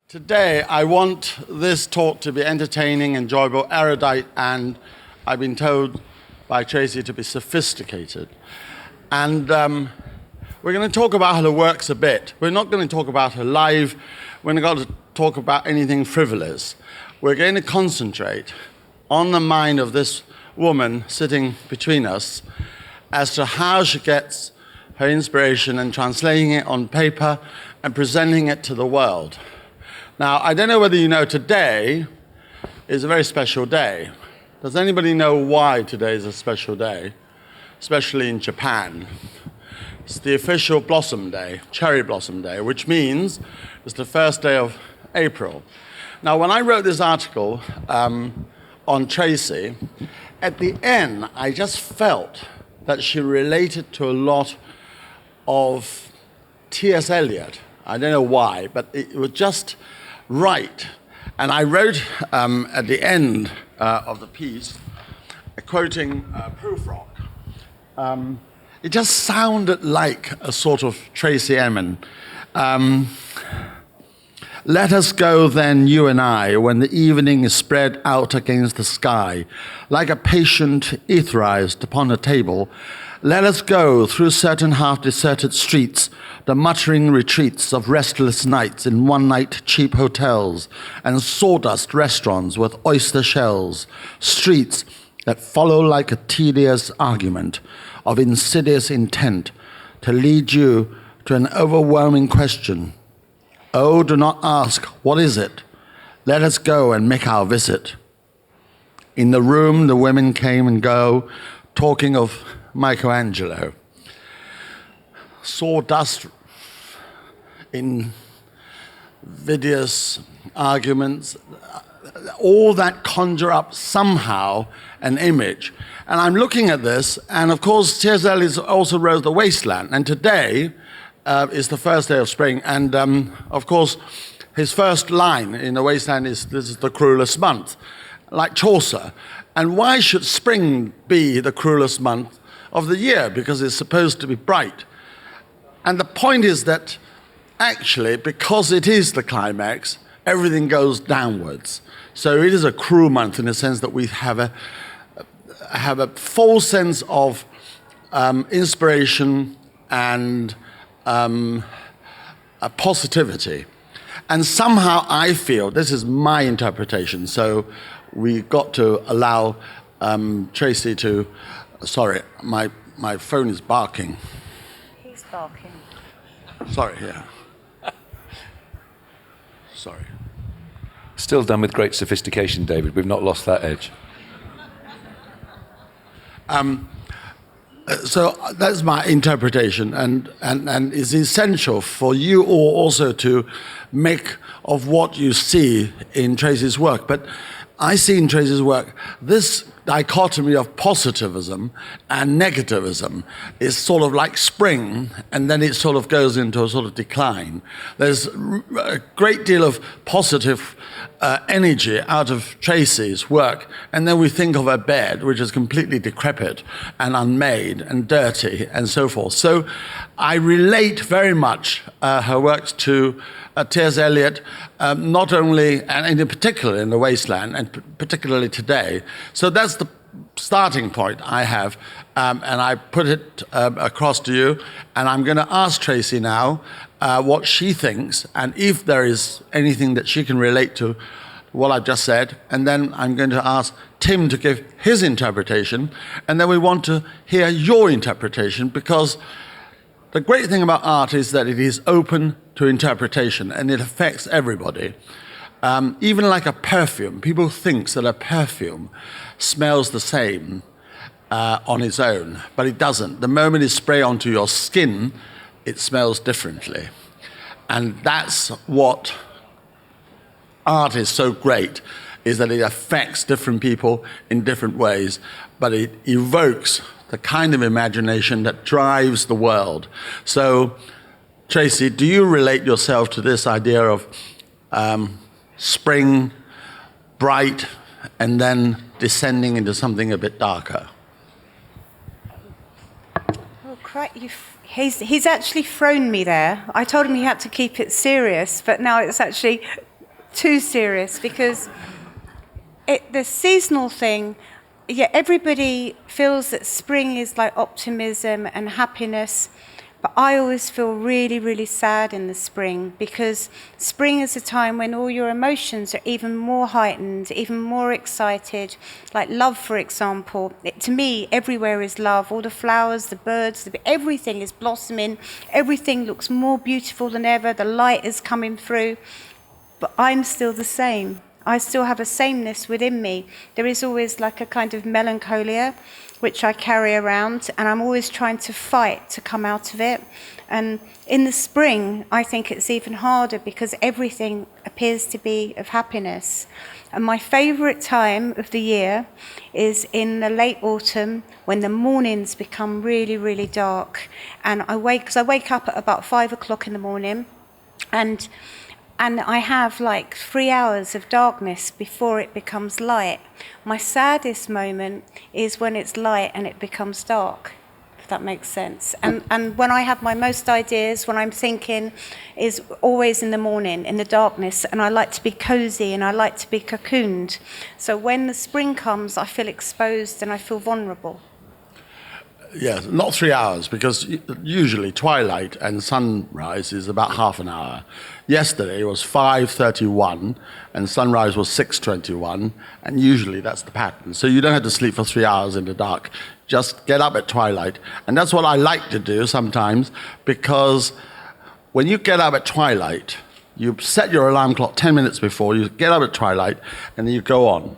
Today, I want this talk to be entertaining, enjoyable, erudite, and I've been told by Tracey to be sophisticated. And we're going to talk about her works a bit. We're not going to talk about her life. We're not going to talk about anything frivolous. We're going to concentrate on the mind of this woman sitting between us as to how she gets her inspiration and translating it on paper and presenting it to the world. Now, I don't know whether you know today is a very special day. Does anybody know why today is a special day, especially in Japan? It's the official Blossom Day, Cherry Blossom Day, which means it's the first day of April. Now, when I wrote this article on Tracey, at the end, I just felt that she related to a lot of T.S. Eliot. I don't know why, but it was just right. And I wrote at the end of the piece, quoting Prufrock. It just sounded like a sort of Tracey Emin. Let us go then, you and I, when the evening is spread out against the sky, like a patient etherized upon a table. Let us go through certain half-deserted streets, the muttering retreats of restless nights in one-night cheap hotels and sawdust restaurants with oyster shells, streets that follow like a tedious argument of insidious intent to lead you to an overwhelming question. Oh, do not ask, what is it? Let us go and make our visit. In the room, the women came and go, talking of Michelangelo. Sawdust, invidious arguments, all that conjure up somehow an image. And I'm looking at this, and of course, T.S. Eliot also wrote The Wasteland, and today is the first day of spring, and of course, his first line in The Wasteland is, "This is the cruelest month," like Chaucer. And why should spring be the cruelest month of the year? Because it's supposed to be bright. And the point is that actually, because it is the climax, everything goes downwards. So it is a cruel month in the sense that we have a full sense of inspiration and a positivity. And somehow I feel, this is my interpretation, so we got to allow Tracey to, sorry, my phone is barking. He's barking. Sorry, yeah. Sorry. Still done with great sophistication, David. We've not lost that edge. So that's my interpretation, and it's essential for you all also to make of what you see in Tracey's work. But I see in Tracey's work this dichotomy of positivism and negativism is sort of like spring, and then it sort of goes into a sort of decline. There's a great deal of positive energy out of Tracey's work, and then we think of her bed, which is completely decrepit and unmade and dirty and so forth. So I relate very much her works to T.S. Eliot, not only, and in particular in The Wasteland, and particularly today. So that's the starting point I have, and I put it across to you, and I'm going to ask Tracey now what she thinks, and if there is anything that she can relate to what I've just said, and then I'm going to ask Tim to give his interpretation, and then we want to hear your interpretation, because the great thing about art is that it is open to interpretation, and it affects everybody. Even like a perfume, people think that a perfume smells the same on its own, but it doesn't. The moment it sprays onto your skin, it smells differently. And that's what art is so great, is that it affects different people in different ways, but it evokes the kind of imagination that drives the world. So, Tracey, do you relate yourself to this idea of spring, bright, and then descending into something a bit darker? Oh, crap, he's actually thrown me there. I told him he had to keep it serious, but now it's actually too serious because the seasonal thing, yeah, everybody feels that spring is like optimism and happiness, but I always feel really, really sad in the spring because spring is a time when all your emotions are even more heightened, even more excited. Like love, for example. To me, everywhere is love. All the flowers, the birds, everything is blossoming. Everything looks more beautiful than ever. The light is coming through. But I'm still the same. I still have a sameness within me. There is always like a kind of melancholia which I carry around, and I'm always trying to fight to come out of it. And in the spring, I think it's even harder because everything appears to be of happiness. And my favourite time of the year is in the late autumn when the mornings become really, really dark. And I wake up at about 5 o'clock in the morning, and I have like 3 hours of darkness before it becomes light. My saddest moment is when it's light and it becomes dark, if that makes sense. And when I have my most ideas, when I'm thinking, is always in the morning, in the darkness, and I like to be cozy and I like to be cocooned. So when the spring comes, I feel exposed and I feel vulnerable. Yes, not 3 hours, because usually twilight and sunrise is about half an hour. Yesterday was 5:31 and sunrise was 6:21, and usually that's the pattern. So you don't have to sleep for 3 hours in the dark. Just get up at twilight. And that's what I like to do sometimes, because when you get up at twilight, you set your alarm clock 10 minutes before, you get up at twilight, and then you go on.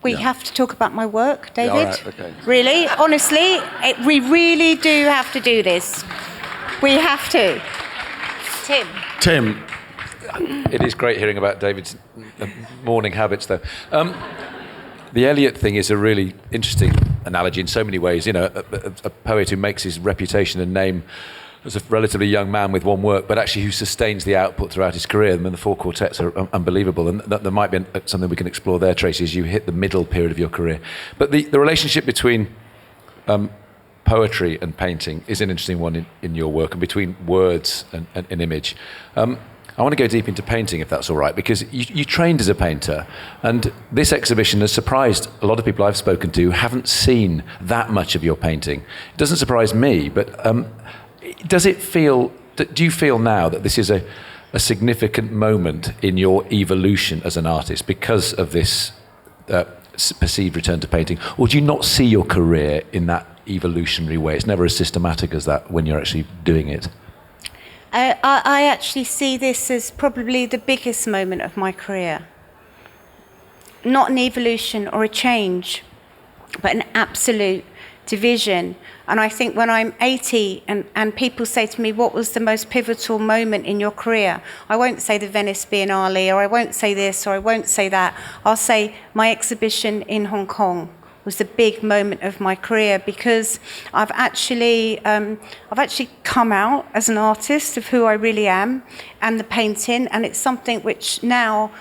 We have to talk about my work, David. Yeah, all right, okay. Really? Honestly, we really do have to do this. We have to. Tim. It is great hearing about David's morning habits, though. The Eliot thing is a really interesting analogy in so many ways. You know, a poet who makes his reputation and name as a relatively young man with one work, but actually who sustains the output throughout his career. I mean, the 4 quartets are unbelievable, and there might be something we can explore there, Tracey, as you hit the middle period of your career. But the relationship between poetry and painting is an interesting one in your work, and between words and image. I want to go deep into painting, if that's all right, because you trained as a painter, and this exhibition has surprised a lot of people I've spoken to who haven't seen that much of your painting. It doesn't surprise me, but do you feel now that this is a significant moment in your evolution as an artist because of this perceived return to painting, or do you not see your career in that evolutionary way? It's never as systematic as that when you're actually doing it. I actually see this as probably the biggest moment of my career. Not an evolution or a change, but an absolute division. And I think when I'm 80 and people say to me, what was the most pivotal moment in your career? I won't say the Venice Biennale, or I won't say this, or I won't say that. I'll say my exhibition in Hong Kong was the big moment of my career, because I've actually come out as an artist of who I really am and the painting, and it's something which now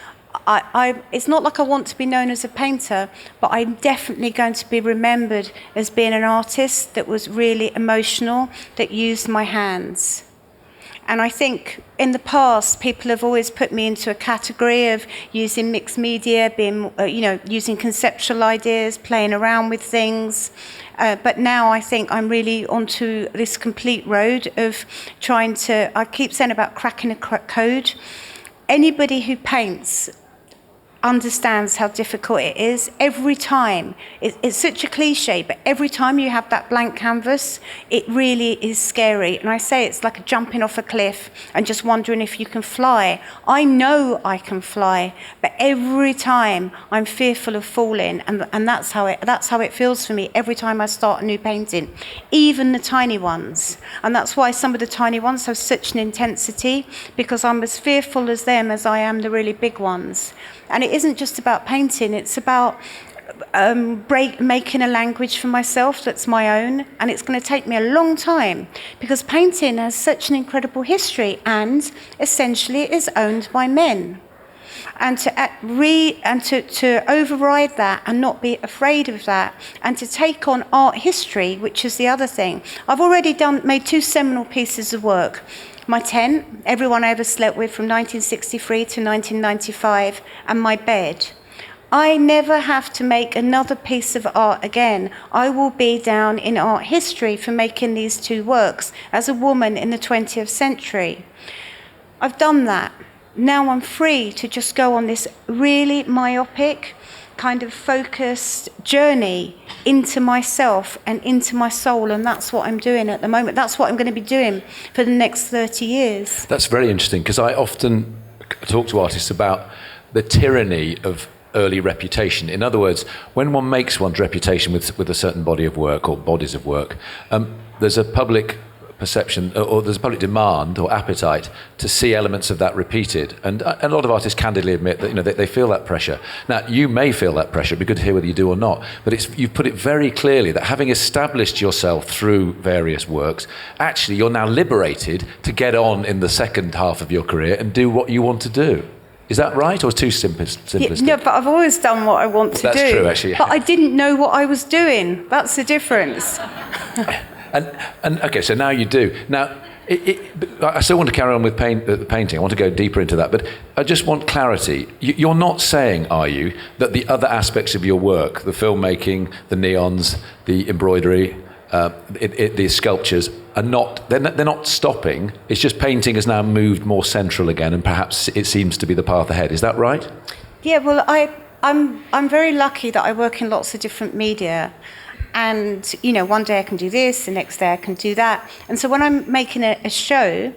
it's not like I want to be known as a painter, but I'm definitely going to be remembered as being an artist that was really emotional, that used my hands. And I think in the past, people have always put me into a category of using mixed media, being, using conceptual ideas, playing around with things. But now I think I'm really onto this complete road of trying to, I keep saying about cracking a code. Anybody who paints understands how difficult it is. Every time, it's such a cliche, but every time you have that blank canvas, it really is scary. And I say it's like jumping off a cliff and just wondering if you can fly. I know I can fly, but every time I'm fearful of falling, and that's how it feels for me every time I start a new painting, even the tiny ones. And that's why some of the tiny ones have such an intensity, because I'm as fearful as them as I am the really big ones. And it isn't just about painting, it's about making a language for myself that's my own. And it's going to take me a long time, because painting has such an incredible history, and essentially it is owned by men. and to override that and not be afraid of that, and to take on art history, which is the other thing. I've already made 2 seminal pieces of work. My tent, everyone I ever slept with from 1963 to 1995, and my bed. I never have to make another piece of art again. I will be down in art history for making these 2 works as a woman in the 20th century. I've done that. Now I'm free to just go on this really myopic, kind of focused journey into myself and into my soul, and that's what I'm doing at the moment. That's what I'm going to be doing for the next 30 years. That's very interesting, because I often talk to artists about the tyranny of early reputation. In other words, when one makes one's reputation with a certain body of work or bodies of work, there's a public perception, or there's a public demand or appetite to see elements of that repeated. And a lot of artists candidly admit that they feel that pressure. Now, you may feel that pressure. It'd be good to hear whether you do or not. But you've put it very clearly that having established yourself through various works, actually you're now liberated to get on in the second half of your career and do what you want to do. Is that right, or too simplistic? No, but I've always done what I want to do. That's true, actually. But I didn't know what I was doing. That's the difference. And okay, so now you do. Now, I still want to carry on with the painting. I want to go deeper into that, but I just want clarity. You're not saying, are you, that the other aspects of your work, the filmmaking, the neons, the embroidery, the sculptures, they're not stopping. It's just painting has now moved more central again, and perhaps it seems to be the path ahead. Is that right? Yeah, well, I'm very lucky that I work in lots of different media. And, one day I can do this, the next day I can do that. And so when I'm making a show,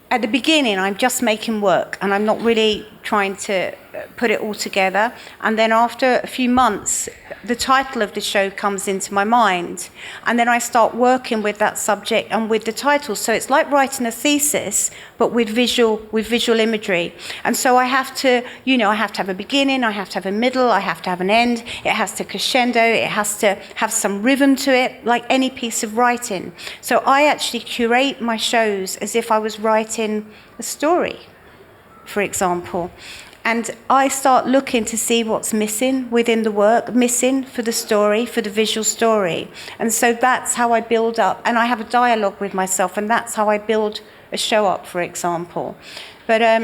at the beginning, I'm just making work, and I'm not really trying to put it all together. And then after a few months, the title of the show comes into my mind, and then I start working with that subject and with the title. So it's like writing a thesis, but with visual imagery. And so I have to, I have to have a beginning, I have to have a middle, I have to have an end. It has to crescendo, it has to have some rhythm to it, like any piece of writing. So I actually curate my shows as if I was writing a story, for example. And I start looking to see what's missing within the work, missing for the story, for the visual story. And so that's how I build up. And I have a dialogue with myself, and that's how I build a show up, for example. But I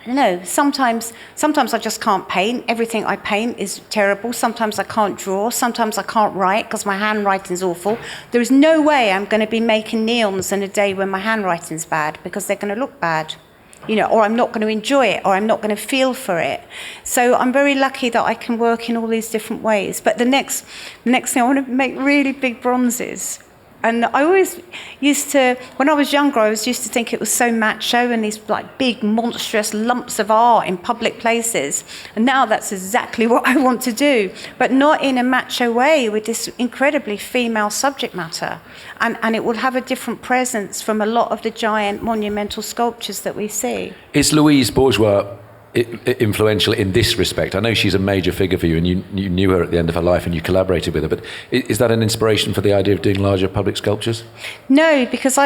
don't know, sometimes I just can't paint. Everything I paint is terrible. Sometimes I can't draw. Sometimes I can't write because my handwriting's awful. There is no way I'm going to be making neons in a day when my handwriting's bad, because they're going to look bad. Or I'm not going to enjoy it, or I'm not going to feel for it. So I'm very lucky that I can work in all these different ways. But the next thing, I want to make really big bronzes. And I always used to, when I was younger, I used to think it was so macho, and these like big monstrous lumps of art in public places. And now that's exactly what I want to do, but not in a macho way, with this incredibly female subject matter. And it will have a different presence from a lot of the giant monumental sculptures that we see. Is Louise Bourgeois influential in this respect? I know she's a major figure for you, and you knew her at the end of her life and you collaborated with her, but is that an inspiration for the idea of doing larger public sculptures? No, because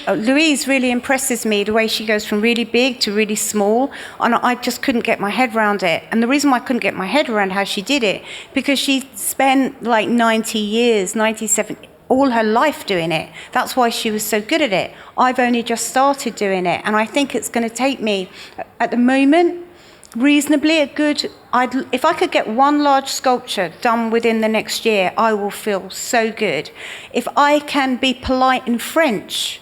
Louise really impresses me, the way she goes from really big to really small, and I just couldn't get my head around it. And the reason why I couldn't get my head around how she did it, because she spent like 90 years, 97 all her life doing it. That's why she was so good at it. I've only just started doing it, and I think it's going to take me, at the moment, reasonably if I could get one large sculpture done within the next year, I will feel so good. If I can be polite in French,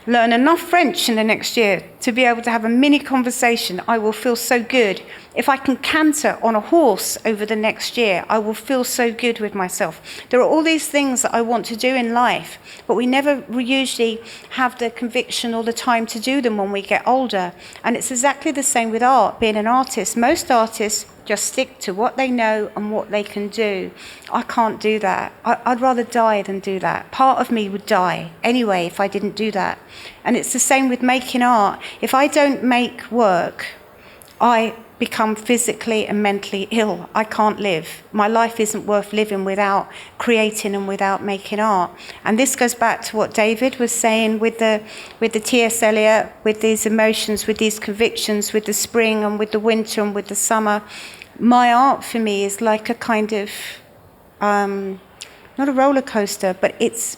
learn enough French in the next year to be able to have a mini conversation, I will feel so good. If I can canter on a horse over the next year, I will feel so good with myself. There are all these things that I want to do in life, but we never usually have the conviction or the time to do them when we get older. And it's exactly the same with art, being an artist. Most artists just stick to what they know and what they can do. I can't do that. I'd rather die than do that. Part of me would die anyway if I didn't do that. And it's the same with making art. If I don't make work, I become physically and mentally ill. I can't live. My life isn't worth living without creating and without making art. And this goes back to what David was saying with the T.S. Eliot, with these emotions, with these convictions, with the spring and with the winter and with the summer. My art for me is like a kind of, not a roller coaster, but it's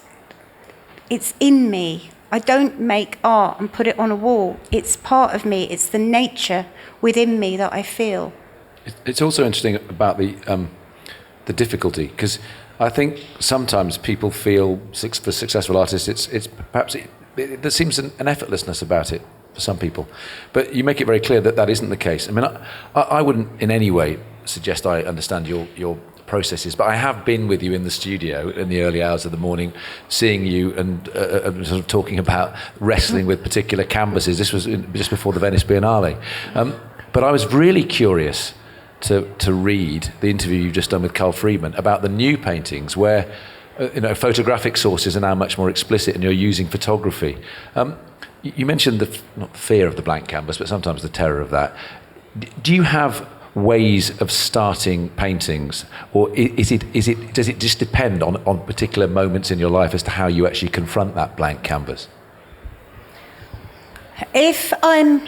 in me. I don't make art and put it on a wall. It's part of me. It's the nature within me that I feel. It's also interesting about the difficulty, because I think sometimes people feel, for successful artists, it's perhaps there seems an effortlessness about it for some people, but you make it very clear that that isn't the case. I mean, I wouldn't in any way suggest I understand your processes, but I have been with you in the studio in the early hours of the morning, seeing you and sort of talking about wrestling with particular canvases. This was just before the Venice Biennale. But I was really curious to read the interview you've just done with Carl Friedman about the new paintings where photographic sources are now much more explicit and you're using photography. You mentioned not the fear of the blank canvas, but sometimes the terror of that. Do you have ways of starting paintings, or does it just depend on particular moments in your life as to how you actually confront that blank canvas? If I'm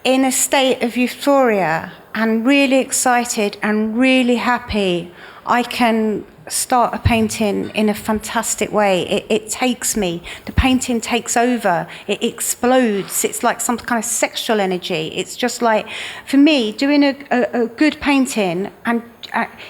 in a state of euphoria and really excited and really happy, I can start a painting in a fantastic way. It takes me. The painting takes over. It explodes. It's like some kind of sexual energy. It's just like, for me, doing a good painting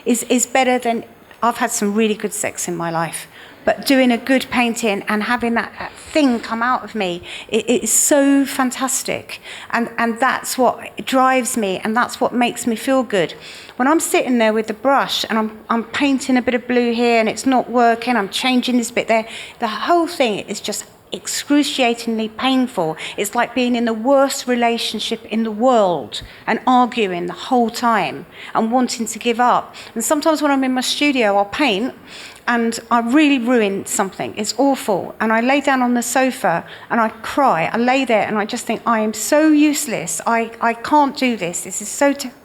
is better than... I've had some really good sex in my life, but doing a good painting and having that thing come out of me, it is so fantastic. And that's what drives me, and that's what makes me feel good. When I'm sitting there with the brush and I'm painting a bit of blue here and it's not working, I'm changing this bit there, the whole thing is just excruciatingly painful. It's like being in the worst relationship in the world and arguing the whole time and wanting to give up. And sometimes when I'm in my studio, I'll paint and I really ruin something. It's awful. And I lay down on the sofa and I cry. I lay there and I just think, I am so useless. I can't do this. This is so terrible.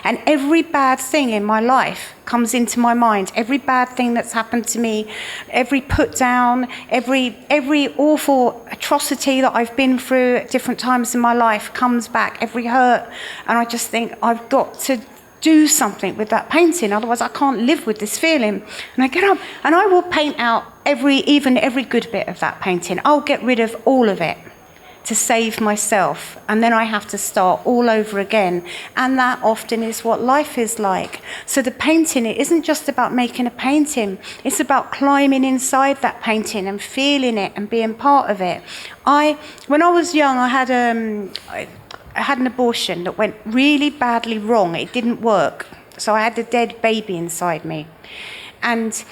And every bad thing in my life comes into my mind. Every bad thing that's happened to me, every put down, every awful atrocity that I've been through at different times in my life comes back, every hurt. And I just think, I've got to do something with that painting, otherwise I can't live with this feeling. And I get up and I will paint out even every good bit of that painting. I'll get rid of all of it to save myself, and then I have to start all over again. And that often is what life is like. So the painting, it isn't just about making a painting, it's about climbing inside that painting and feeling it and being part of it. When I was young, I had an abortion that went really badly wrong. It didn't work. So I had a dead baby inside me. And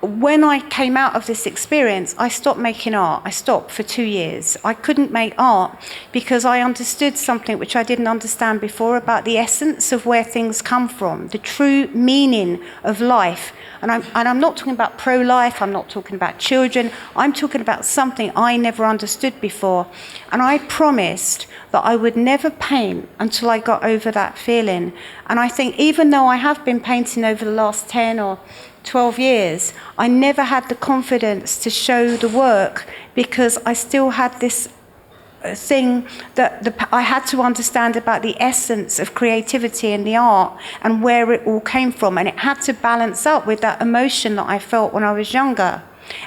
when I came out of this experience, I stopped making art. I stopped for 2 years. I couldn't make art because I understood something which I didn't understand before about the essence of where things come from, the true meaning of life. And I'm not talking about pro-life, I'm not talking about children, I'm talking about something I never understood before. And I promised that I would never paint until I got over that feeling. And I think even though I have been painting over the last 10 or 12 years, I never had the confidence to show the work because I still had this thing that I had to understand about the essence of creativity and the art and where it all came from. And it had to balance up with that emotion that I felt when I was younger.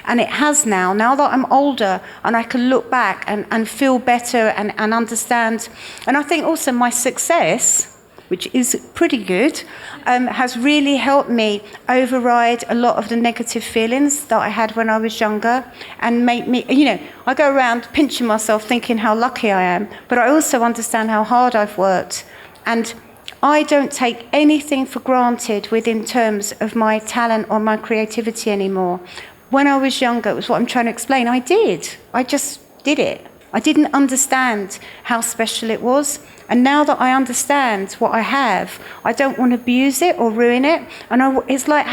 And it has now that I'm older and I can look back and feel better and understand. And I think also my success, which is pretty good, has really helped me override a lot of the negative feelings that I had when I was younger and make me, I go around pinching myself thinking how lucky I am, but I also understand how hard I've worked. And I don't take anything for granted within terms of my talent or my creativity anymore. When I was younger, it was what I'm trying to explain, I just did it. I didn't understand how special it was. And now that I understand what I have, I don't want to abuse it or ruin it. And it's like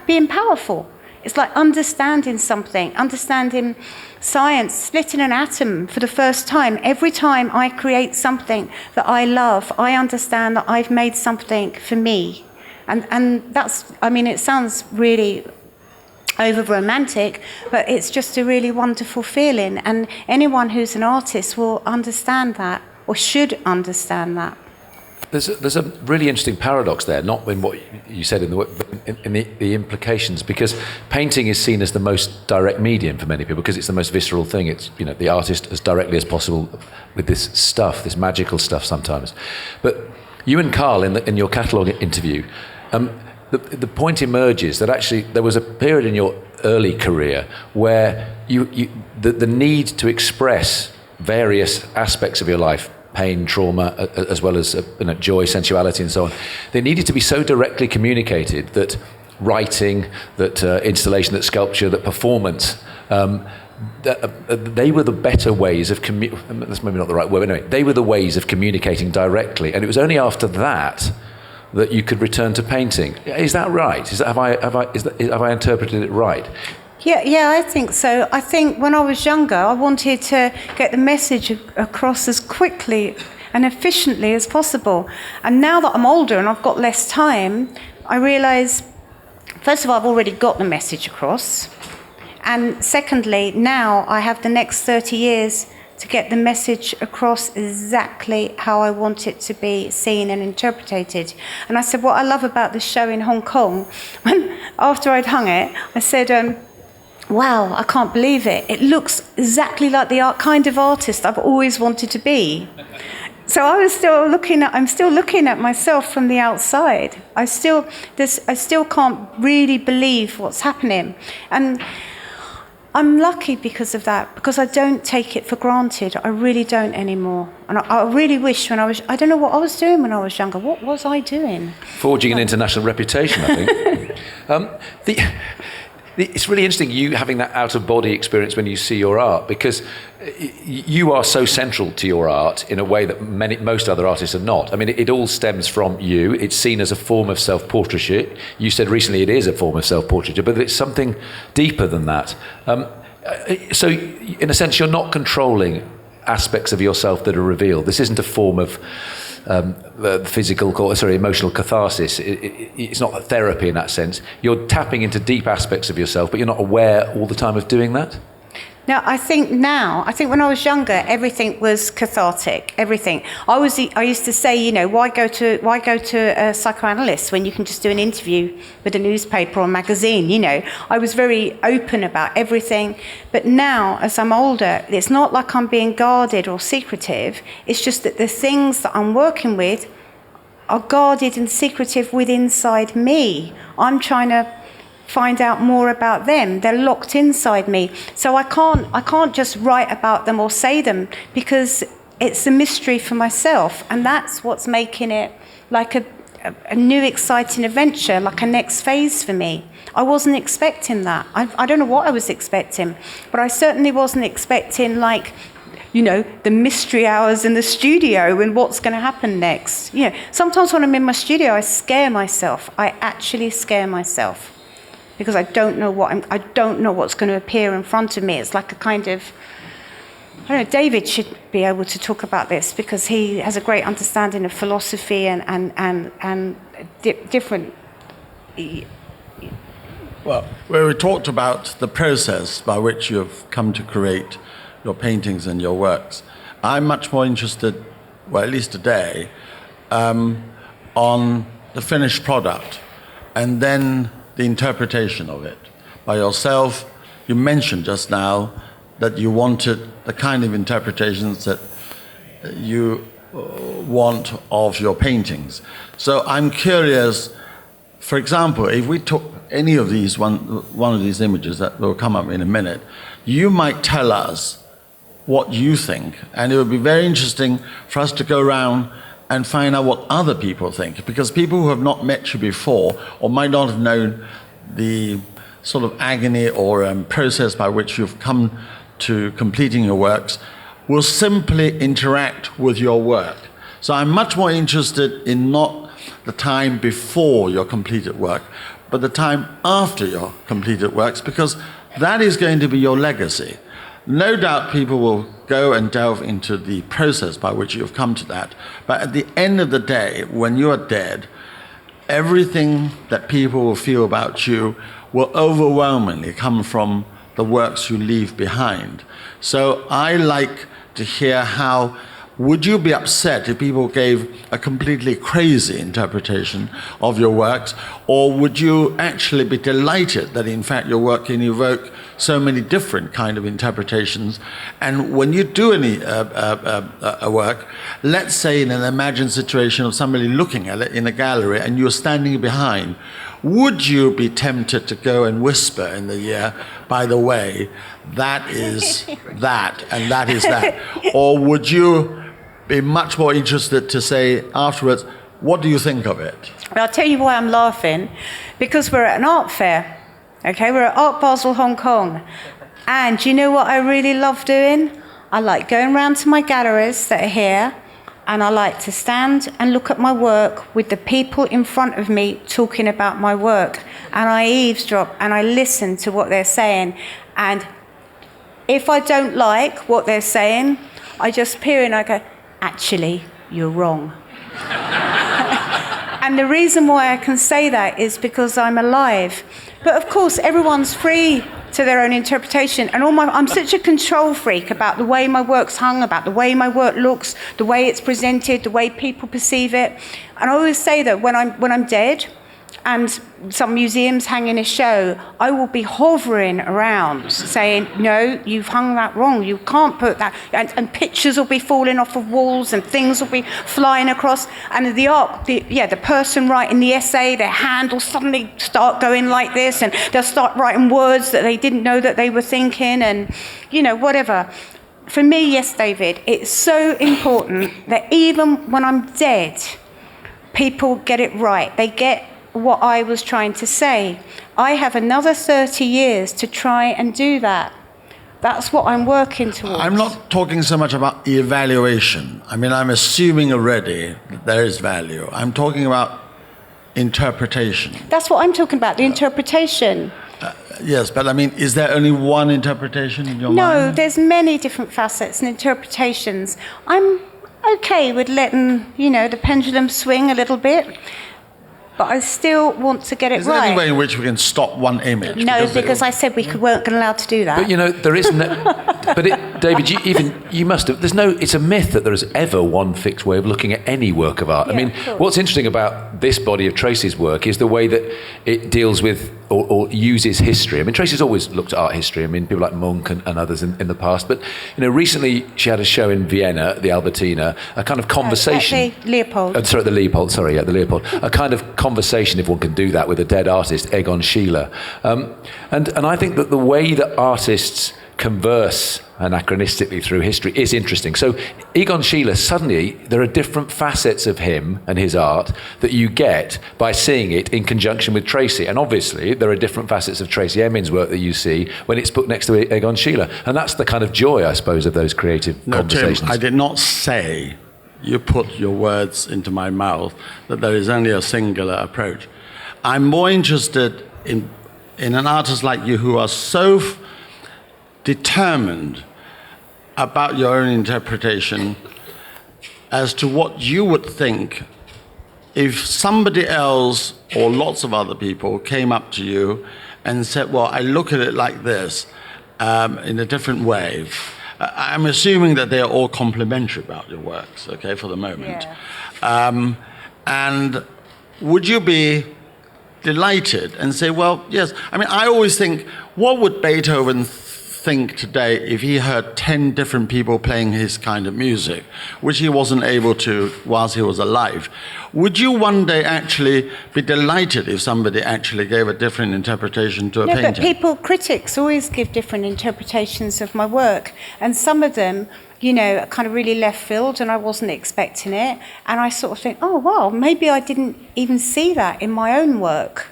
being powerful. It's like understanding something, understanding science, splitting an atom for the first time. Every time I create something that I love, I understand that I've made something for me. And that's, I mean, it sounds really over romantic, but it's just a really wonderful feeling. And anyone who's an artist will understand that, or should understand that. There's a really interesting paradox there, not in what you said in the work, but in the implications, because painting is seen as the most direct medium for many people because it's the most visceral thing. It's, you know, the artist as directly as possible with this stuff, this magical stuff sometimes. But you and Carl in your catalogue interview, the point emerges that actually there was a period in your early career where the need to express various aspects of your life, pain, trauma, as well as joy, sensuality, and so on, they needed to be so directly communicated that writing, that installation, that sculpture, that performance, they were the better ways of that's maybe not the right word, but anyway, they were the ways of communicating directly, and it was only after that you could return to painting. Is that right? Have I interpreted it right? Yeah, I think so. I think when I was younger, I wanted to get the message across as quickly and efficiently as possible. And now that I'm older and I've got less time, I realise, first of all, I've already got the message across. And secondly, now I have the next 30 years to get the message across exactly how I want it to be seen and interpreted. And I said, what I love about the show in Hong Kong, after I'd hung it, I said, wow, I can't believe it. It looks exactly like the kind of artist I've always wanted to be. So I'm still looking at myself from the outside. I still can't really believe what's happening. And I'm lucky because of that, because I don't take it for granted. I really don't anymore. And I really wish I don't know what I was doing when I was younger. What was I doing? Forging an international reputation, I think. It's really interesting, you having that out-of-body experience when you see your art, because you are so central to your art in a way that most other artists are not. I mean, it all stems from you. It's seen as a form of self-portraiture. You said recently it is a form of self-portraiture, but it's something deeper than that. So, in a sense, you're not controlling aspects of yourself that are revealed. This isn't a form of emotional catharsis. It's not therapy in that sense. You're tapping into deep aspects of yourself, but you're not aware all the time of doing that. Now, I think when I was younger, everything was cathartic. Everything. I used to say, you know, why go to a psychoanalyst when you can just do an interview with a newspaper or magazine? You know, I was very open about everything. But now, as I'm older, it's not like I'm being guarded or secretive. It's just that the things that I'm working with are guarded and secretive within inside me. I'm trying to find out more about them. They're locked inside me. So I can't just write about them or say them, because it's a mystery for myself. And that's what's making it like a new exciting adventure, like a next phase for me. I wasn't expecting that. I don't know what I was expecting, but I certainly wasn't expecting, like, you know, the mystery hours in the studio and what's going to happen next. You know, sometimes when I'm in my studio, I scare myself. I actually scare myself, because I don't know what's going to appear in front of me. It's like a kind of, I don't know, David should be able to talk about this, because he has a great understanding of philosophy and different. Well, we talked about the process by which you've come to create your paintings and your works. I'm much more interested, well, at least today, on the finished product, and then the interpretation of it by yourself. You mentioned just now that you wanted the kind of interpretations that you want of your paintings. So I'm curious, for example, if we took any of these, one of these images that will come up in a minute, you might tell us what you think, and it would be very interesting for us to go around and find out what other people think, because people who have not met you before or might not have known the sort of agony or process by which you've come to completing your works will simply interact with your work. So I'm much more interested in not the time before your completed work, but the time after your completed works, because that is going to be your legacy. No doubt people will go and delve into the process by which you have come to that. But at the end of the day, when you are dead, everything that people will feel about you will overwhelmingly come from the works you leave behind. So I like to hear how, would you be upset if people gave a completely crazy interpretation of your works, or would you actually be delighted that in fact your work can evoke so many different kind of interpretations? And when you do a work, let's say in an imagined situation of somebody looking at it in a gallery and you're standing behind, would you be tempted to go and whisper in the ear, by the way, that is that and that is that? Or would you be much more interested to say afterwards, what do you think of it? I'll tell you why I'm laughing. Because we're at an art fair. Okay, we're at Art Basel, Hong Kong. And do you know what I really love doing? I like going around to my galleries that are here, and I like to stand and look at my work with the people in front of me talking about my work. And I eavesdrop and I listen to what they're saying. And if I don't like what they're saying, I just peer in and I go, actually, you're wrong. And the reason why I can say that is because I'm alive. But of course, everyone's free to their own interpretation. And I'm such a control freak about the way my work's hung, about the way my work looks, the way it's presented, the way people perceive it. And I always say that when I'm dead, and some museums hanging a show, I will be hovering around saying, no, you've hung that wrong, you can't put that, and pictures will be falling off of walls and things will be flying across, and the person writing the essay, their hand will suddenly start going like this, and they'll start writing words that they didn't know that they were thinking, and whatever. For me, yes, David, it's so important that even when I'm dead, people get it right. They get what I was trying to say. I have another 30 years to try and do that. That's what I'm working towards. I'm not talking so much about evaluation. I mean, I'm assuming already that there is value. I'm talking about interpretation. That's what I'm talking about, the interpretation. Yes, but I mean, is there only one interpretation in your mind? No, there's many different facets and interpretations. I'm okay with letting, the pendulum swing a little bit. But I still want to get it right. Is there any way in which we can stop one image? No, because I said we weren't allowed to do that. But there is no. But David, you must have. It's a myth that there is ever one fixed way of looking at any work of art. Yeah, I mean, what's interesting about this body of Tracey's work is the way that it deals with or uses history. I mean, Tracey's always looked at art history. I mean, people like Munch and others in the past. But recently she had a show in Vienna, the Albertina, a kind of conversation. At the Leopold. The Leopold. Sorry, the Leopold. A kind of conversation, if one can do that, with a dead artist, Egon Schiele. And I think that the way that artists converse anachronistically through history is interesting. So Egon Schiele, suddenly there are different facets of him and his art that you get by seeing it in conjunction with Tracey. And obviously there are different facets of Tracey Emin's work that you see when it's put next to Egon Schiele. And that's the kind of joy, I suppose, of those creative conversations. Tim, I did not say, you put your words into my mouth, that there is only a singular approach. I'm more interested in an artist like you who are so determined about your own interpretation as to what you would think if somebody else or lots of other people came up to you and said, well, I look at it like this, in a different way. I'm assuming that they are all complimentary about your works, okay, for the moment. Yeah. And would you be delighted and say, well, yes. I mean, I always think, what would Beethoven think today if he heard 10 different people playing his kind of music, which he wasn't able to whilst he was alive? Would you one day actually be delighted if somebody actually gave a different interpretation to a painting? But critics always give different interpretations of my work, and some of them, are kind of really left field, and I wasn't expecting it, and I sort of think, oh, wow, maybe I didn't even see that in my own work,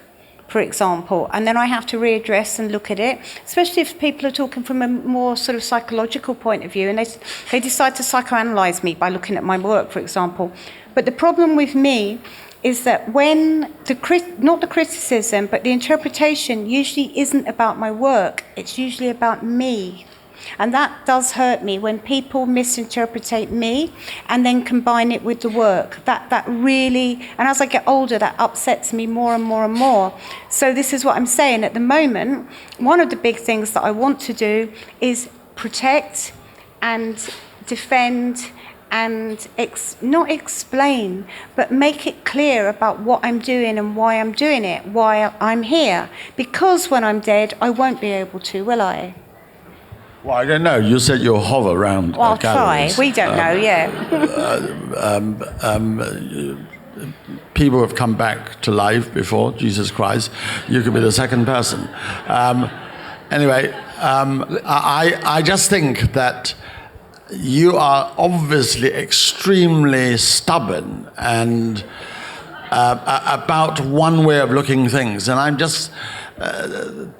for example, and then I have to readdress and look at it, especially if people are talking from a more sort of psychological point of view, and they decide to psychoanalyze me by looking at my work, for example. But the problem with me is that when not the criticism, but the interpretation usually isn't about my work, it's usually about me. And that does hurt me when people misinterpret me and then combine it with the work. That really, and as I get older, that upsets me more and more and more. So this is what I'm saying. At the moment, one of the big things that I want to do is protect and defend and not explain, but make it clear about what I'm doing and why I'm doing it, why I'm here. Because when I'm dead, I won't be able to, will I? Well, I don't know. You said you'll hover around. Well, I'll try. galleries. We don't know, yeah. People have come back to life before Jesus Christ. You could be the second person. Anyway, I just think that you are obviously extremely stubborn and about one way of looking things, and I'm just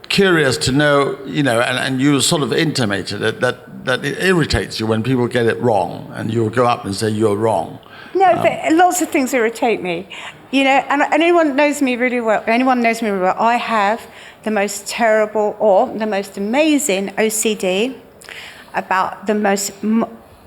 curious to know, and you sort of intimated it, that it irritates you when people get it wrong, and you'll go up and say you're wrong. No, but lots of things irritate me, and anyone knows me really well. I have the most terrible or the most amazing OCD about the most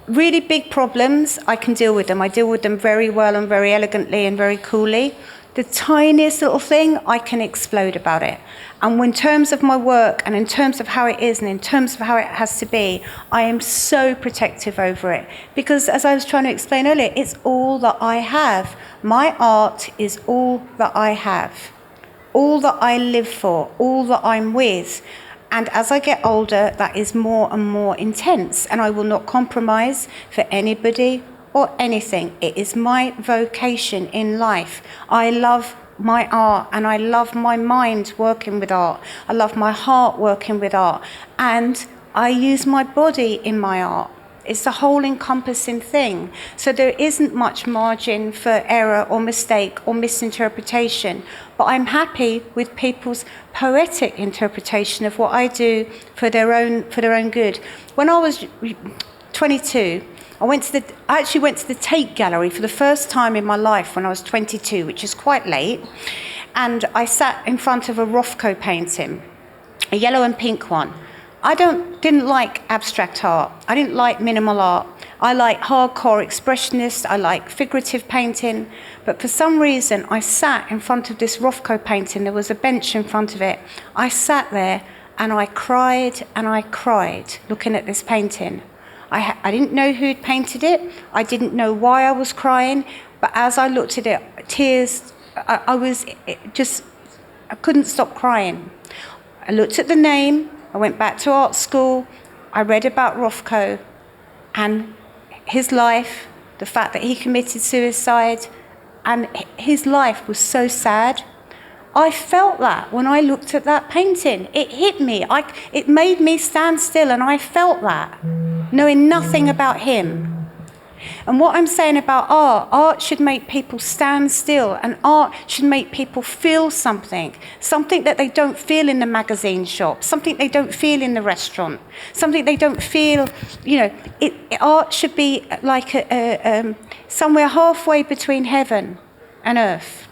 really big problems. I can deal with them. I deal with them very well and very elegantly and very coolly. The tiniest little thing, I can explode about it. And in terms of my work and in terms of how it is and in terms of how it has to be, I am so protective over it. Because as I was trying to explain earlier, it's all that I have. My art is all that I have. All that I live for, all that I'm with. And as I get older, that is more and more intense. And I will not compromise for anybody or anything. It is my vocation in life. I love my art and I love my mind working with art. I love my heart working with art. And I use my body in my art. It's the whole encompassing thing. So there isn't much margin for error or mistake or misinterpretation. But I'm happy with people's poetic interpretation of what I do for their own good. When I was 22, I actually went to the Tate Gallery for the first time in my life when I was 22, which is quite late. And I sat in front of a Rothko painting, a yellow and pink one. I didn't like abstract art. I didn't like minimal art. I like hardcore expressionist. I like figurative painting. But for some reason, I sat in front of this Rothko painting. There was a bench in front of it. I sat there and I cried looking at this painting. I didn't know who'd painted it. I didn't know why I was crying. But as I looked at it, tears, I couldn't stop crying. I looked at the name. I went back to art school. I read about Rothko and his life, the fact that he committed suicide, and his life was so sad. I felt that when I looked at that painting. It hit me. It made me stand still, and I felt that, knowing nothing about him. And what I'm saying about art should make people stand still, and art should make people feel something that they don't feel in the magazine shop, something they don't feel in the restaurant, something they don't feel, art should be like somewhere halfway between heaven and earth.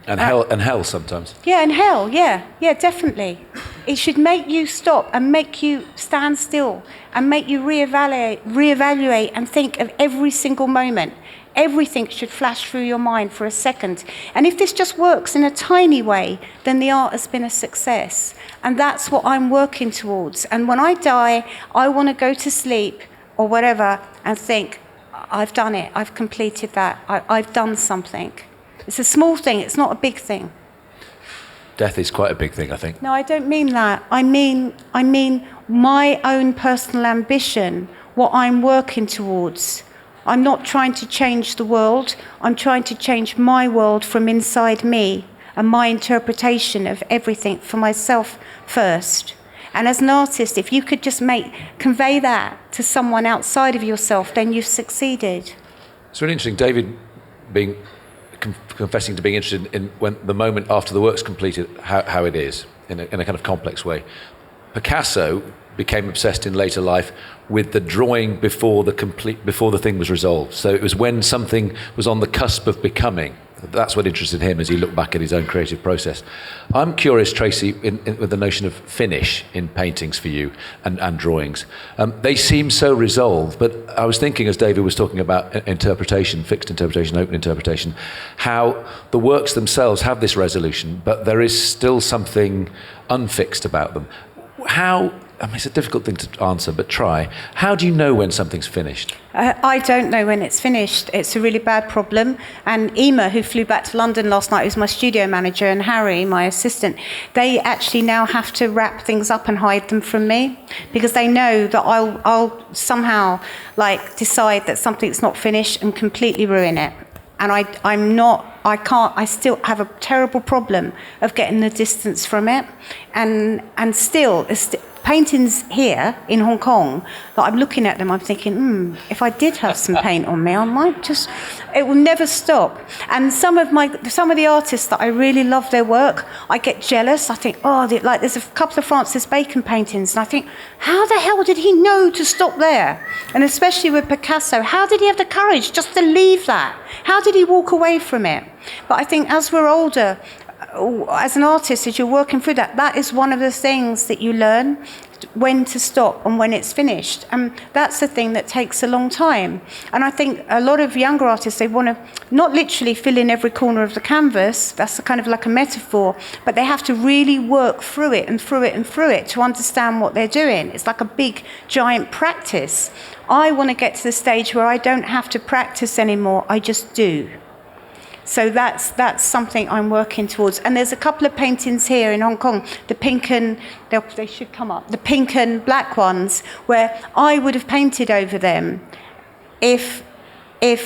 And hell sometimes. Yeah, and hell, yeah, definitely. It should make you stop and make you stand still and make you reevaluate and think of every single moment. Everything should flash through your mind for a second. And if this just works in a tiny way, then the art has been a success. And that's what I'm working towards. And when I die, I want to go to sleep or whatever and think, I've done it, I've completed that, I've done something. It's a small thing, it's not a big thing. Death is quite a big thing, I think. No, I don't mean that. I mean my own personal ambition, what I'm working towards. I'm not trying to change the world. I'm trying to change my world from inside me and my interpretation of everything for myself first. And as an artist, if you could just convey that to someone outside of yourself, then you've succeeded. It's really interesting, David confessing to being interested in when the moment after the work's completed, how it is, in a kind of complex way. Picasso became obsessed in later life with the drawing before the thing was resolved. So it was when something was on the cusp of becoming. That's what interested him as he looked back at his own creative process. I'm curious, Tracey, with the notion of finish in paintings for you and drawings. They seem so resolved, but I was thinking as David was talking about interpretation, fixed interpretation, open interpretation, how the works themselves have this resolution, but there is still something unfixed about them. It's a difficult thing to answer, but try. How do you know when something's finished? I don't know when it's finished. It's a really bad problem. And Emma, who flew back to London last night, who's my studio manager, and Harry, my assistant, they actually now have to wrap things up and hide them from me because they know that I'll somehow decide that something's not finished and completely ruin it. And I still have a terrible problem of getting the distance from it. And still, paintings here in Hong Kong, that I'm looking at them, I'm thinking, if I did have some paint on me, I might just, it will never stop. And some of the artists that I really love their work, I get jealous. I think, there's a couple of Francis Bacon paintings, and I think, how the hell did he know to stop there? And especially with Picasso, how did he have the courage just to leave that? How did he walk away from it? But I think as we're older, as an artist, as you're working through that is one of the things that you learn, when to stop and when it's finished. And that's the thing that takes a long time. And I think a lot of younger artists, they want to not literally fill in every corner of the canvas, that's kind of like a metaphor, but they have to really work through it and through it and through it to understand what they're doing. It's like a big, giant practice. I want to get to the stage where I don't have to practice anymore, I just do. So that's something I'm working towards. And there's a couple of paintings here in Hong Kong, the pink and, they should come up, the pink and black ones, where I would have painted over them if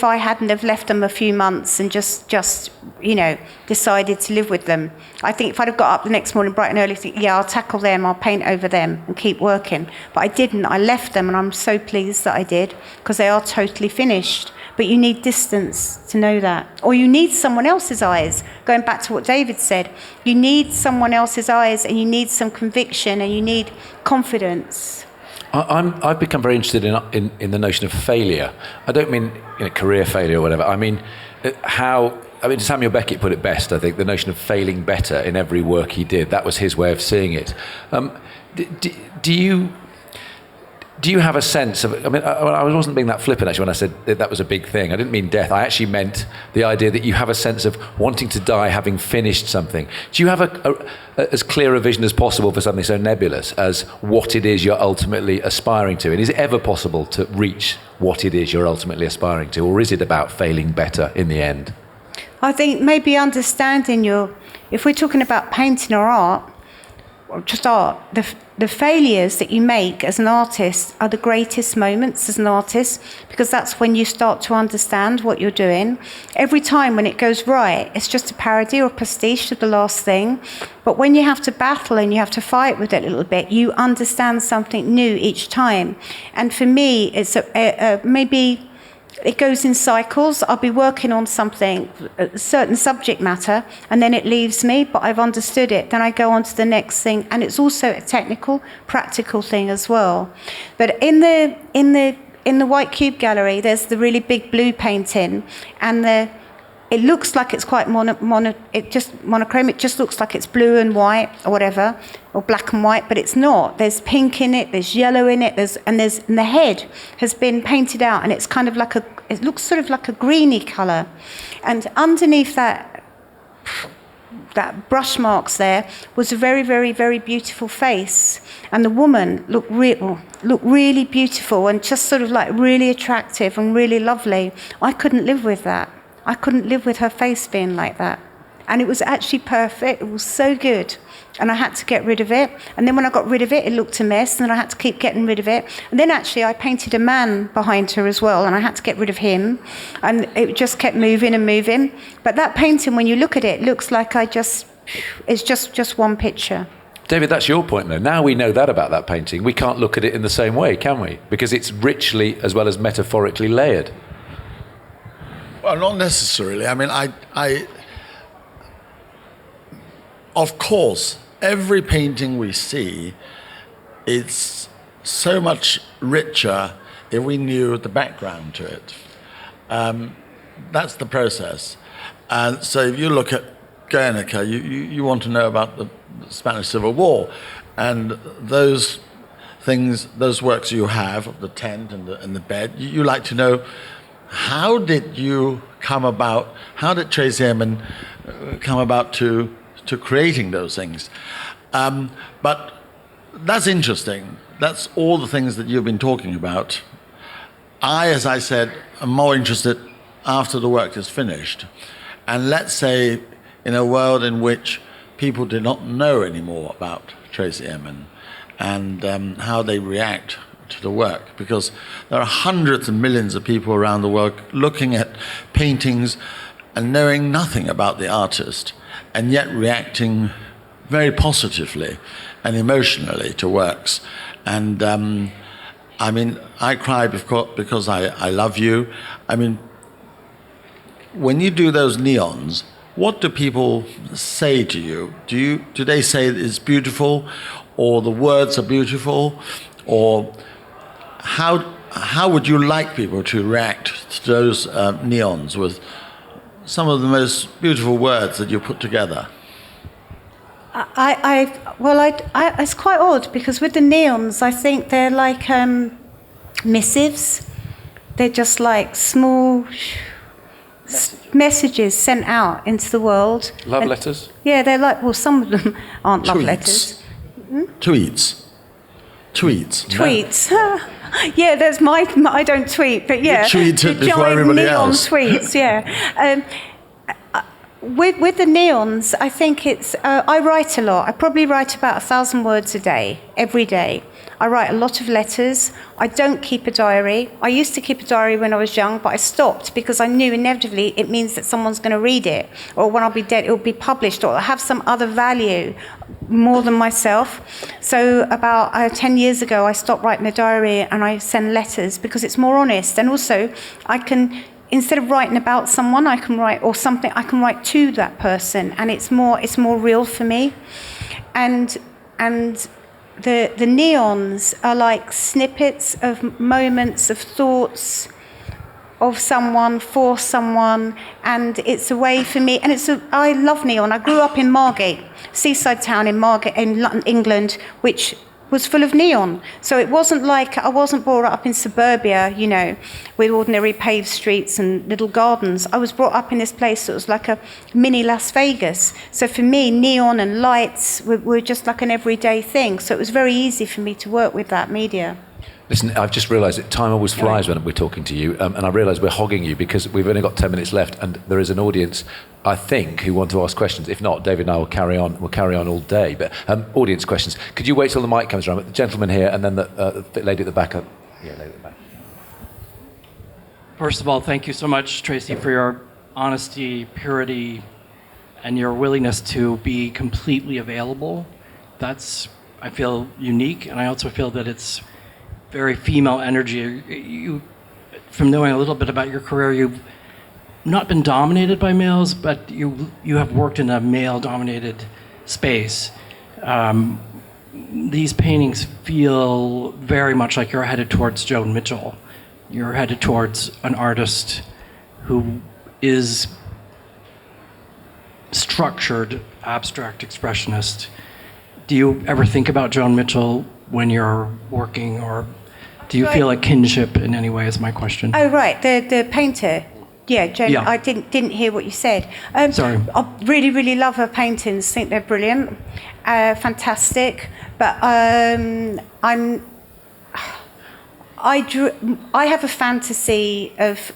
I hadn't have left them a few months and just decided to live with them. I think if I'd have got up the next morning bright and early, I'll tackle them, I'll paint over them and keep working. But I didn't, I left them, and I'm so pleased that I did, because they are totally finished. But you need distance to know that. Or you need someone else's eyes. Going back to what David said, you need someone else's eyes, and you need some conviction, and you need confidence. I've become very interested in the notion of failure. I don't mean career failure or whatever. I mean Samuel Beckett put it best, I think, the notion of failing better in every work he did. That was his way of seeing it. Do you have a sense of, I wasn't being that flippant actually when I said that was a big thing. I didn't mean death. I actually meant the idea that you have a sense of wanting to die having finished something. Do you have as clear a vision as possible for something so nebulous as what it is you're ultimately aspiring to? And is it ever possible to reach what it is you're ultimately aspiring to? Or is it about failing better in the end? I think maybe understanding if we're talking about painting or art, or just art, the failures that you make as an artist are the greatest moments as an artist, because that's when you start to understand what you're doing. Every time when it goes right, it's just a parody or pastiche of the last thing. But when you have to battle and you have to fight with it a little bit, you understand something new each time. And for me, it's maybe it goes in cycles. I'll be working on something, a certain subject matter, and then it leaves me, but I've understood it. Then I go on to the next thing, and it's also a technical, practical thing as well. But in the White Cube Gallery, there's the really big blue painting, and it looks like it's quite monochrome. It just looks like it's blue and white or whatever, or black and white, but it's not. There's pink in it, there's yellow in it, and the head has been painted out, and it's kind of it looks sort of like a greeny colour. And underneath that brush marks there was a very, very, very beautiful face, and the woman looked really beautiful and just sort of like really attractive and really lovely. I couldn't live with that. I couldn't live with her face being like that. And it was actually perfect. It was so good. And I had to get rid of it. And then when I got rid of it, it looked a mess. And then I had to keep getting rid of it. And then actually I painted a man behind her as well. And I had to get rid of him. And it just kept moving and moving. But that painting, when you look at it, looks like it's just one picture. David, that's your point, though. Now we know that about that painting. We can't look at it in the same way, can we? Because it's richly as well as metaphorically layered. Well, not necessarily. I mean, of course, every painting we see it's so much richer if we knew the background to it. That's the process. And so if you look at Guernica, you want to know about the Spanish Civil War, and those things, those works you have, the tent and the bed, you like to know, how did you come about, how did Tracey Emin come about to creating those things? But that's interesting. That's all the things that you've been talking about. As I said, am more interested after the work is finished. And let's say in a world in which people do not know anymore about Tracey Emin and how they react to the work, because there are hundreds of millions of people around the world looking at paintings and knowing nothing about the artist, and yet reacting very positively and emotionally to works. And I mean, I cry because I love you. I mean, when you do those neons, what do people say to you? Do they say it's beautiful, or the words are beautiful, or how would you like people to react to those neons with some of the most beautiful words that you put together? It's quite odd, because with the neons, I think they're like missives. They're just like small messages sent out into the world. Love letters? Yeah, they're like, well, some of them aren't love letters. Tweets. Yeah, that's I don't tweet, but yeah. You tweet it before everybody neon else. tweets, yeah. With the neons, I think it's, I write a lot. I probably write about 1,000 words a day, every day. I write a lot of letters. I don't keep a diary. I used to keep a diary when I was young, but I stopped because I knew inevitably it means that someone's going to read it, or when I'll be dead, it'll be published, or it'll have some other value more than myself. So about 10 years ago, I stopped writing a diary and I send letters because it's more honest. And also, I can, instead of writing about someone, I can write, or something, I can write to that person, and it's more real for me. And the neons are like snippets of moments of thoughts of someone, for someone, and it's a way for me, and I love neon. I grew up in Margate, seaside town in Margate, in England, which was full of neon. So it wasn't like, I wasn't brought up in suburbia, you know, with ordinary paved streets and little gardens. I was brought up in this place that was like a mini Las Vegas. So for me, neon and lights were just like an everyday thing. So it was very easy for me to work with that media. Listen, I've just realised that time always flies when we're talking to you, and I realise we're hogging you because we've only got 10 minutes left, and there is an audience, I think, who want to ask questions. If not, David and I will carry on. We'll carry on all day. But audience questions. Could you wait till the mic comes around? The gentleman here, and then the lady at the back. Yeah, lady at the back. First of all, thank you so much, Tracey, for your honesty, purity, and your willingness to be completely available. That's, I feel, unique, and I also feel that it's very female energy. You, from knowing a little bit about your career, you've not been dominated by males, but you have worked in a male-dominated space. These paintings feel very much like you're headed towards Joan Mitchell. You're headed towards an artist who is structured, abstract expressionist. Do you ever think about Joan Mitchell when you're working, or do you feel a kinship in any way, is my question? Oh, right, the painter. Yeah, Joan, yeah. I didn't hear what you said. Sorry. I really, really love her paintings. Think they're brilliant, fantastic. But I have a fantasy of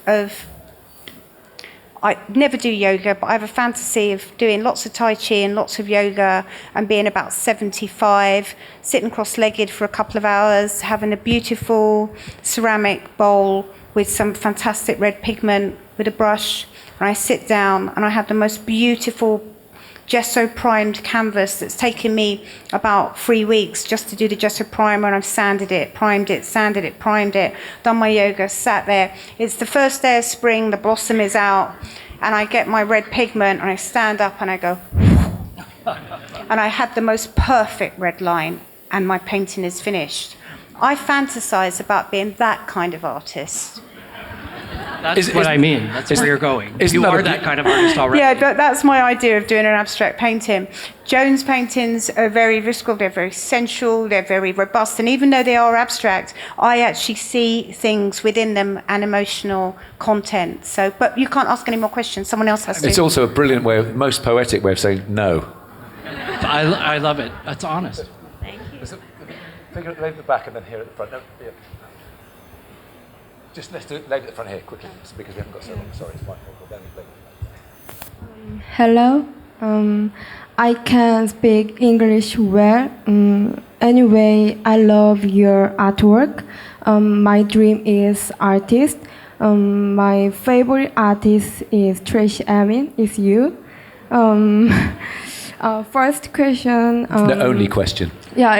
I never do yoga, but I have a fantasy of doing lots of Tai Chi and lots of yoga and being about 75, sitting cross-legged for a couple of hours, having a beautiful ceramic bowl with some fantastic red pigment with a brush. And I sit down and I have the most beautiful gesso-primed canvas that's taken me about 3 weeks just to do the gesso primer, and I've sanded it, primed it, sanded it, primed it, done my yoga, sat there. It's the first day of spring, the blossom is out, and I get my red pigment and I stand up and I go, and I had the most perfect red line. and my painting is finished. I fantasize about being that kind of artist. That's what I mean. That's where you're going. Isn't You that are a- that kind of artist already. Yeah, that's my idea of doing an abstract painting. Joan's paintings are very visceral, they're very sensual, they're very robust, and even though they are abstract, I actually see things within them and emotional content. So, but you can't ask any more questions. Someone else has to. It's also a brilliant way, most poetic way of saying no. I love it. That's honest. Thank you. Figure it at the back and then here at the front. No, yeah. Just let's do it later at the front here, quickly, because we haven't got so long. Sorry, it's my fault. Then later. Hello. I can speak English well. Anyway, I love your artwork. My dream is artist. My favorite artist is Tracey Emin. Is you. First question. The only question. Yeah.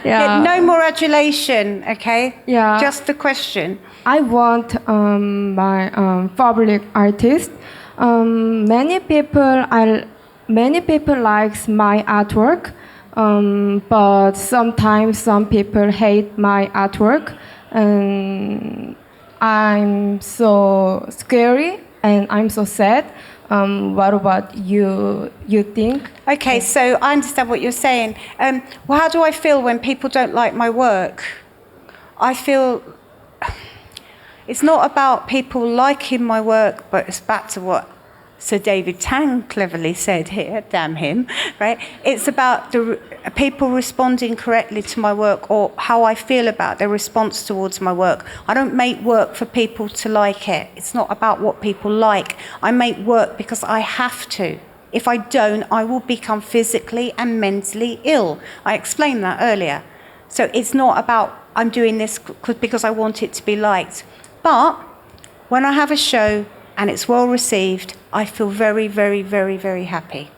Yeah, no more adulation, okay? Yeah. Just the question. I want my favorite artist. Many people likes my artwork, but sometimes some people hate my artwork, and I'm so scary and I'm so sad. What about you? You think? Okay, so I understand what you're saying. Well, how do I feel when people don't like my work? I feel it's not about people liking my work, but it's back to what Sir David Tang cleverly said here, damn him, right? It's about the people responding correctly to my work or how I feel about their response towards my work. I don't make work for people to like it. It's not about what people like. I make work because I have to. If I don't, I will become physically and mentally ill. I explained that earlier. So it's not about I'm doing this because I want it to be liked. But when I have a show and it's well received, I feel very, very, very, very happy.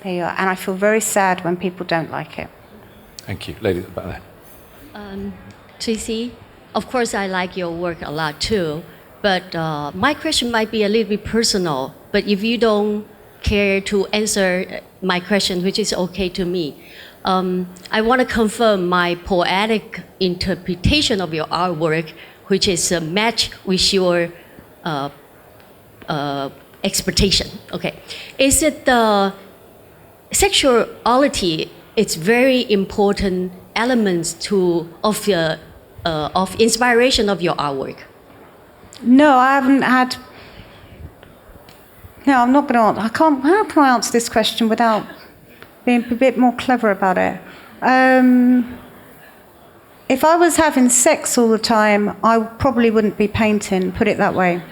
There you are. And I feel very sad when people don't like it. Thank you. Lady at the back there. Tracey, of course I like your work a lot too, but my question might be a little bit personal, but if you don't care to answer my question, which is okay to me, I want to confirm my poetic interpretation of your artwork, which is a match with your expectation. Okay, is it the sexuality? It's very important elements of inspiration of your artwork. No, I haven't had. No, I'm not going to. I can't. How can I answer this question without being a bit more clever about it? If I was having sex all the time, I probably wouldn't be painting. Put it that way.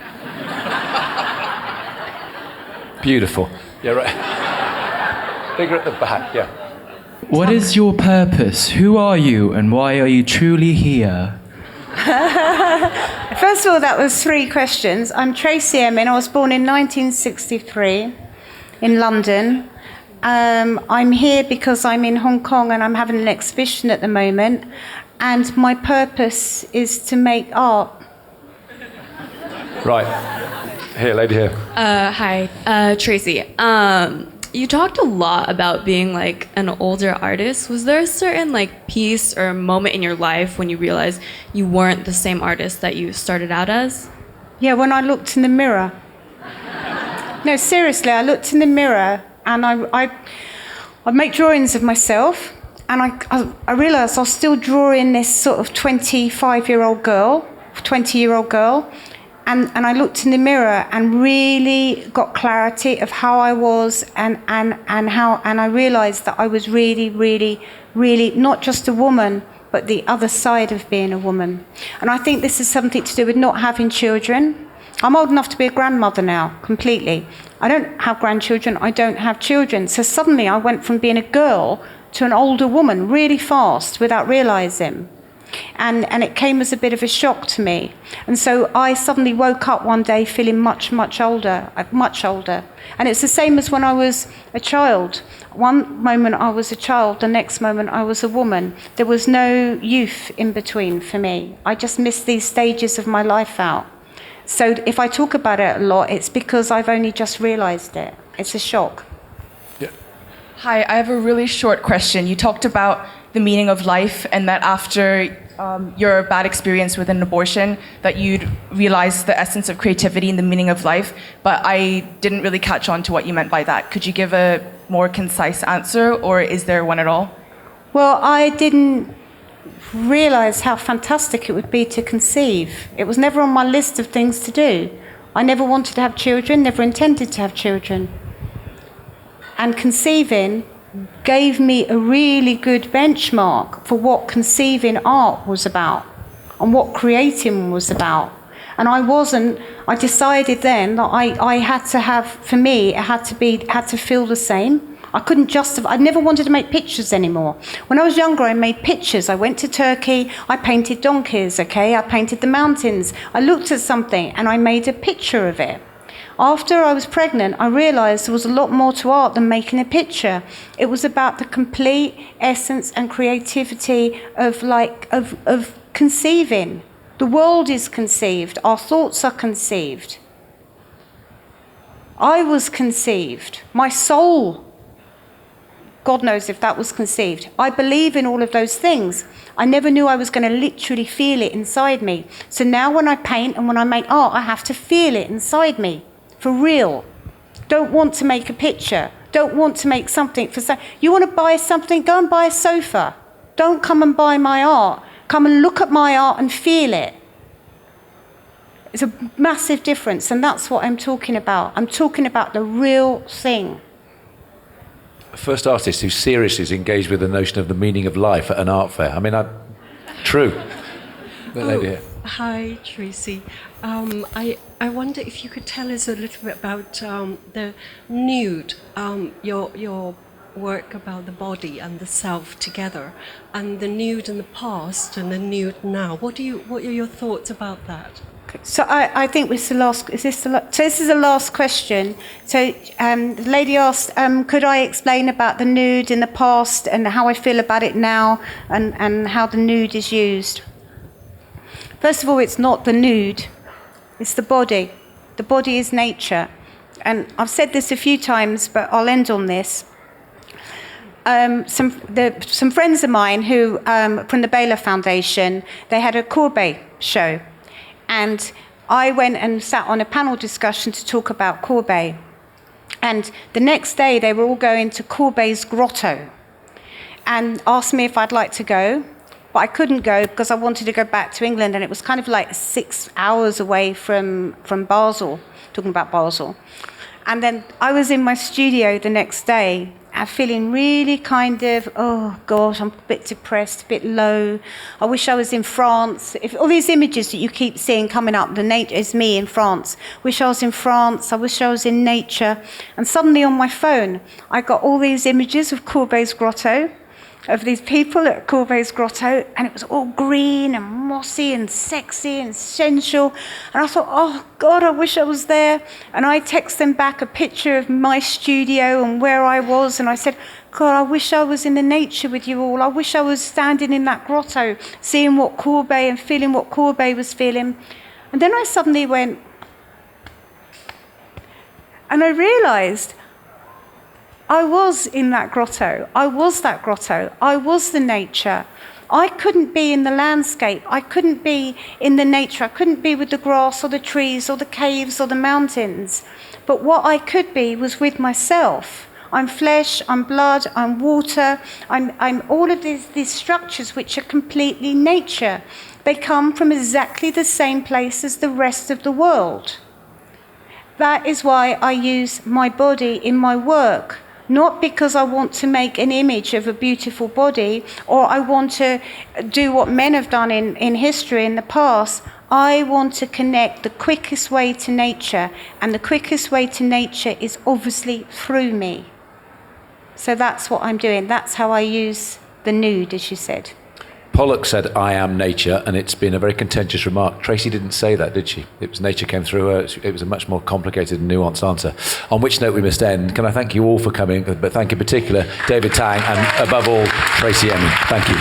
Beautiful. Yeah, right. Figure at the back, yeah. What is your purpose? Who are you and why are you truly here? First of all, that was 3 questions. I'm Tracey Emin. I was born in 1963 in London. I'm here because I'm in Hong Kong and I'm having an exhibition at the moment. And my purpose is to make art. Right. Here, lady here. Hi, Tracey. You talked a lot about being like an older artist. Was there a certain like piece or moment in your life when you realized you weren't the same artist that you started out as? Yeah, when I looked in the mirror. No, seriously, I looked in the mirror and I make drawings of myself, and I realised I was still drawing this sort of 20-year-old girl, and I looked in the mirror and really got clarity of how I was and I realised that I was really, really, really not just a woman, but the other side of being a woman. And I think this is something to do with not having children. I'm old enough to be a grandmother now, completely. I don't have grandchildren, I don't have children. So suddenly I went from being a girl to an older woman really fast without realising. And it came as a bit of a shock to me. And so I suddenly woke up one day feeling much, much older. And it's the same as when I was a child. One moment I was a child, the next moment I was a woman. There was no youth in between for me. I just missed these stages of my life out. So if I talk about it a lot, it's because I've only just realised it. It's a shock. Yeah. Hi, I have a really short question. You talked about the meaning of life, and that after your bad experience with an abortion, that you'd realize the essence of creativity and the meaning of life, but I didn't really catch on to what you meant by that. Could you give a more concise answer, or is there one at all? Well, I didn't realize how fantastic it would be to conceive. It was never on my list of things to do. I never wanted to have children, never intended to have children. And conceiving gave me a really good benchmark for what conceiving art was about and what creating was about. And I decided then that I had to have, for me, it had to feel the same. I couldn't justify, I never wanted to make pictures anymore. When I was younger, I made pictures. I went to Turkey, I painted donkeys, okay? I painted the mountains. I looked at something and I made a picture of it. After I was pregnant, I realized there was a lot more to art than making a picture. It was about the complete essence and creativity of conceiving. The world is conceived, our thoughts are conceived. I was conceived, my soul, God knows if that was conceived. I believe in all of those things. I never knew I was going to literally feel it inside me. So now when I paint and when I make art, I have to feel it inside me, for real. Don't want to make a picture. Don't want to make something for you want to buy something, go and buy a sofa. Don't come and buy my art. Come and look at my art and feel it. It's a massive difference, and that's what I'm talking about. I'm talking about the real thing. First artist who seriously is engaged with the notion of the meaning of life at an art fair. I mean, true. The lady here. Hi, Tracey. I wonder if you could tell us a little bit about the nude, your work about the body and the self together, and the nude in the past and the nude now. What are your thoughts about that? So I think this is the last. So this is the last question. So the lady asked, could I explain about the nude in the past and how I feel about it now, and how the nude is used. First of all, it's not the nude; it's the body. The body is nature, and I've said this a few times, but I'll end on this. Some friends of mine who from the Basel Foundation, they had a Courbet show. And I went and sat on a panel discussion to talk about Courbet. And the next day, they were all going to Courbet's grotto and asked me if I'd like to go. But I couldn't go because I wanted to go back to England, and it was kind of like 6 hours away from Basel, talking about Basel. And then I was in my studio the next day, feeling really kind of, oh gosh, I'm a bit depressed, a bit low. I wish I was in France. If all these images that you keep seeing coming up, the nature is me in France. Wish I was in France. I wish I was in nature. And suddenly on my phone, I got all these images of Courbet's grotto, of these people at Courbet's grotto, and it was all green and mossy and sexy and sensual. And I thought, oh God, I wish I was there. And I text them back a picture of my studio and where I was, and I said, God, I wish I was in the nature with you all. I wish I was standing in that grotto, seeing what Courbet and feeling what Courbet was feeling. And then I suddenly went, and I realized I was in that grotto. I was that grotto. I was the nature. I couldn't be in the landscape. I couldn't be in the nature. I couldn't be with the grass or the trees or the caves or the mountains. But what I could be was with myself. I'm flesh, I'm blood, I'm water, I'm all of these structures which are completely nature. They come from exactly the same place as the rest of the world. That is why I use my body in my work. Not because I want to make an image of a beautiful body, or I want to do what men have done in history in the past. I want to connect the quickest way to nature, and the quickest way to nature is obviously through me. So that's what I'm doing. That's how I use the nude, as you said. Pollock said, I am nature, and it's been a very contentious remark. Tracey didn't say that, did she? It was nature came through her. It was a much more complicated and nuanced answer. On which note we must end. Can I thank you all for coming, but thank in particular David Tang, and above all, Tracey Emin. Thank you.